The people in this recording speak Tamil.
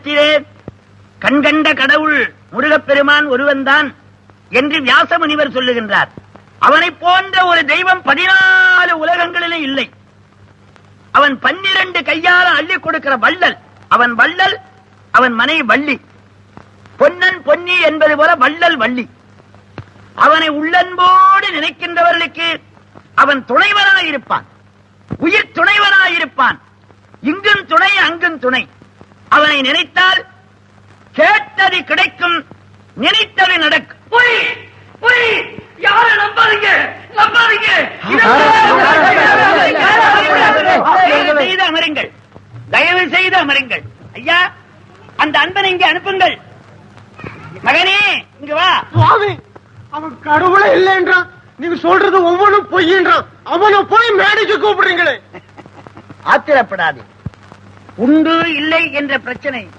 உலகத்திலே கண்கண்ட கடவுள் முருகப்பெருமான் ஒருவன்தான் என்று வியாச முனிவர் சொல்லுகின்றார். அவனை போன்ற ஒரு தெய்வம் 14 உலகங்களிலும் இல்லை. அவன் 12 கையால அள்ளி கொடுக்கிற வள்ளல். அவன் வள்ளல், அவன் மனைவி வள்ளி. பொன்னன் பொன்னி என்பது போல வள்ளல் வள்ளி. அவனை உள்ளன்போடு நினைக்கின்றவர்களுக்கு அவன் துணைவனாயிருப்பான், உயிர் துணைவனாயிருப்பான். இங்கும் துணை அங்கும் துணை. அவனை நினைத்தால் கேட்டது கிடைக்கும், நினைத்தது நடக்கும். யாரை நம்பாதீங்க, நம்பாதீங்க. செய்து அமருங்கள், தயவு செய்து அமருங்கள். ஐயா, அந்த அன்பனை இங்கே அனுப்புங்கள். மகனே, இங்க வா. சுவாமி, அவன் கடவுளே இல்லைன்றான். நீங்க சொல்றது ஒவ்வொன்றும் பொய்யின்றான். அவனை போய் மேடைக்கு கூப்பிடுறீங்களே. ஆத்திரப்படாது. உண்டு இல்லை என்ற பிரச்சனை